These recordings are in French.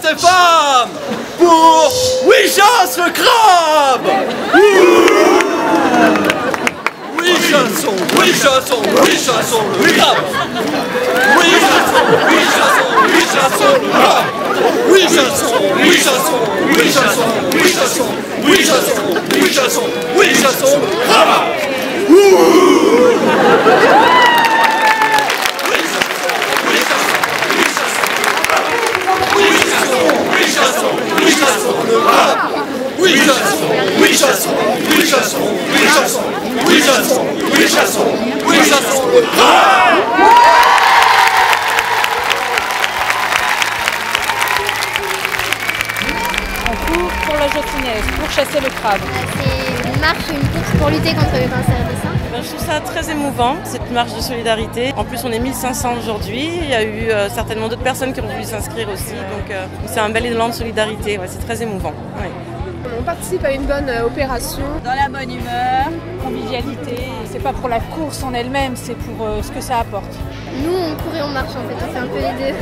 des femmes pour Oui chasse le crabe. Oui chassons, oui chassons, oui chassons le crabe. Oui chassons, oui chassons, oui chassons le crabe. Oui chassons, oui chassons, oui chassons, oui chassons, oui chassons, oui chassons, oui chassons le crabe. Oui chassons, oui chassons, oui chassons, oui chassons, oui chassons, oui chassons, oui chassons le crabe. On court pour la jautinaise, pour chasser le crabe. C'est une marche, une course pour lutter contre le cancer du sein. Je trouve ça très émouvant, cette marche de solidarité. En plus, on est 1500 aujourd'hui. Il y a eu certainement d'autres personnes qui ont voulu s'inscrire aussi. Donc c'est un bel élan de solidarité. Ouais, c'est très émouvant. Ouais. On participe à une bonne opération. Dans la bonne humeur, convivialité. C'est pas pour la course en elle-même, c'est pour ce que ça apporte. Nous, on court et on marche en fait, on fait un peu les deux.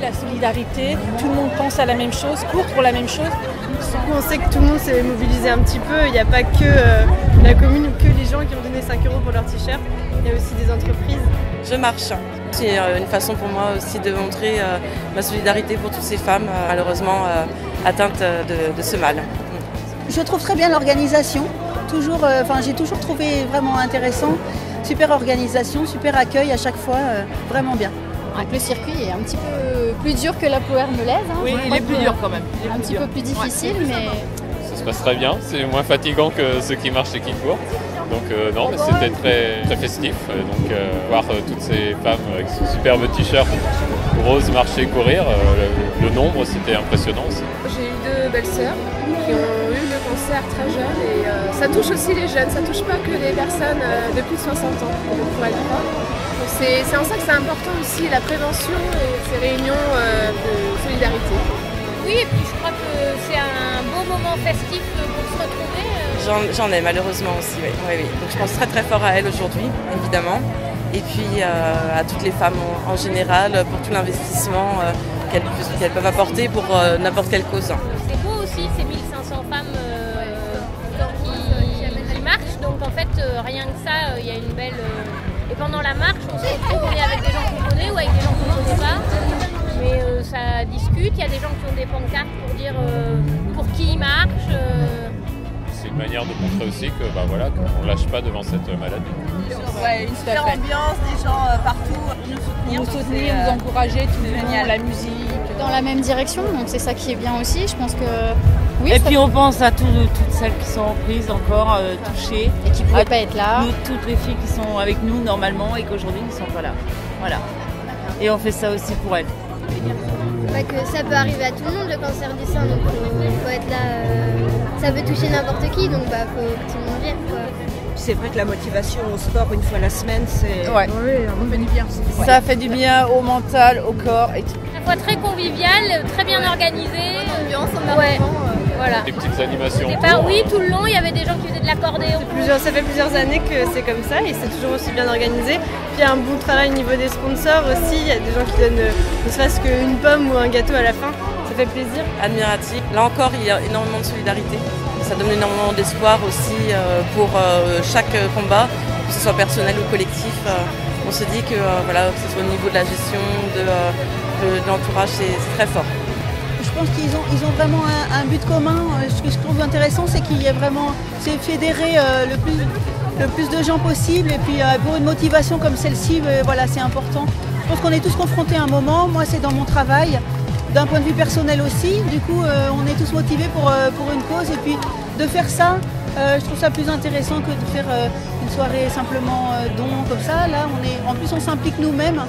La solidarité, tout le monde pense à la même chose, court pour la même chose. On sait que tout le monde s'est mobilisé un petit peu, il n'y a pas que la commune ou que les gens qui ont donné 5 € pour leur t-shirt, il y a aussi des entreprises. Je marche. C'est une façon pour moi aussi de montrer ma solidarité pour toutes ces femmes malheureusement atteintes de ce mal. Je trouve très bien l'organisation, j'ai toujours trouvé vraiment intéressant super organisation, super accueil à chaque fois, vraiment bien. Donc le circuit est un petit peu plus dur que la Ploër Meuleise. Oui, il est plus dur quand même. Un petit peu plus difficile, mais... Ça se passe très bien, c'est moins fatigant que ceux qui marchent et qui courent. Donc non, mais c'était très festif. Donc voir toutes ces femmes avec ce superbe t-shirt rose marcher, courir, le nombre c'était impressionnant aussi. J'ai eu 2 belles sœurs qui ont eu le cancer très jeunes et ça touche aussi les jeunes, ça touche pas que les personnes de plus de 60 ans, pour être franc. C'est en ça que c'est important aussi la prévention et ces réunions de solidarité. Oui, et puis je crois que c'est un beau moment festif pour se retrouver. J'en ai malheureusement aussi, oui. Donc je pense très fort à elle aujourd'hui, évidemment. Et puis à toutes les femmes en général pour tout l'investissement qu'elles peuvent apporter pour n'importe quelle cause. C'est beau aussi ces 1500 femmes qui marchent, donc en fait rien que ça, il y a une belle... Et pendant la marche, on se retrouve, on est avec des gens qu'on connaît ou avec des gens qu'on ne connaît pas. Mais ça discute, il y a des gens qui ont des pancartes pour dire pour qui ils marchent. C'est une manière de montrer aussi que qu'on ne lâche pas devant cette maladie. Ouais, une super ambiance, des gens partout Nous soutenir, nous encourager, tout le monde, la musique. Dans la même direction, donc c'est ça qui est bien aussi. Je pense que oui. Et puis on pense à toutes celles qui sont prises encore, touchées. Et qui ne pouvaient pas être là. Toutes les filles qui sont avec nous normalement et qu'aujourd'hui ne sont pas là. Voilà. Et on fait ça aussi pour elles. Que ça peut arriver à tout le monde le cancer du sein, donc faut être là. Ça peut toucher n'importe qui, donc faut que tout le monde vienne, quoi. C'est vrai que la motivation au sport une fois la semaine, c'est... Ouais, on fait du bien. Ouais. Ça fait du bien au mental, au corps et tout. À la fois très convivial, très bien organisé. Ambiance, on a voilà. Des petites animations. Oui, tout le long, il y avait des gens qui faisaient de l'accordéon. Ça fait plusieurs années que c'est comme ça et c'est toujours aussi bien organisé. Puis il y a un bon travail au niveau des sponsors aussi. Il y a des gens qui donnent ne serait-ce qu'une pomme ou un gâteau à la fin. Ça fait plaisir. Admiratif. Là encore, il y a énormément de solidarité. Ça donne énormément d'espoir aussi pour chaque combat, que ce soit personnel ou collectif. On se dit que que ce soit au niveau de la gestion, de l'entourage, c'est très fort. Je pense qu'ils ont vraiment un but commun. Ce que je trouve intéressant, c'est qu'il y a vraiment, c'est fédérer le plus de gens possible. Et puis pour une motivation comme celle-ci, c'est important. Je pense qu'on est tous confrontés à un moment. Moi, c'est dans mon travail, d'un point de vue personnel aussi. Du coup, on est tous motivés pour une cause. Et puis de faire ça, je trouve ça plus intéressant que de faire une soirée simplement don comme ça. Là, en plus, on s'implique nous-mêmes.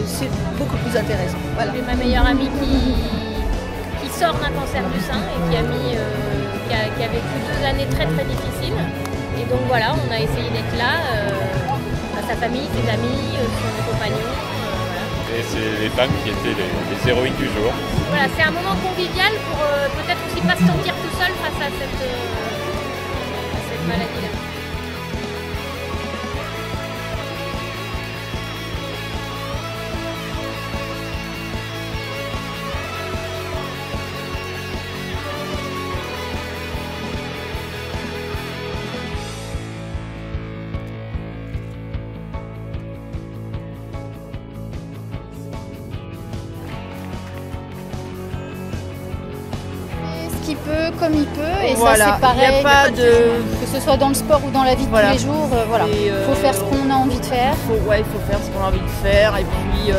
C'est beaucoup plus intéressant. Voilà. J'ai ma meilleure amie qui sort d'un cancer du sein et qui a vécu 2 années très difficiles. Et donc voilà, on a essayé d'être là, sa famille, ses amis, son compagnon. Et c'est les femmes qui étaient les héroïnes du jour. Voilà, c'est un moment convivial pour peut-être aussi pas se sentir tout seul face à cette maladie-là. Qui peut comme il peut et voilà. Ça c'est pareil, y a pas que ce soit dans le sport ou dans la vie de tous les jours, Et faut faire ce qu'on a envie de faire. Il faut faire ce qu'on a envie de faire et puis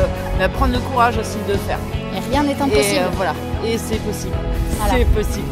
prendre le courage aussi de le faire. Et rien n'est impossible. Et c'est possible, voilà. C'est possible.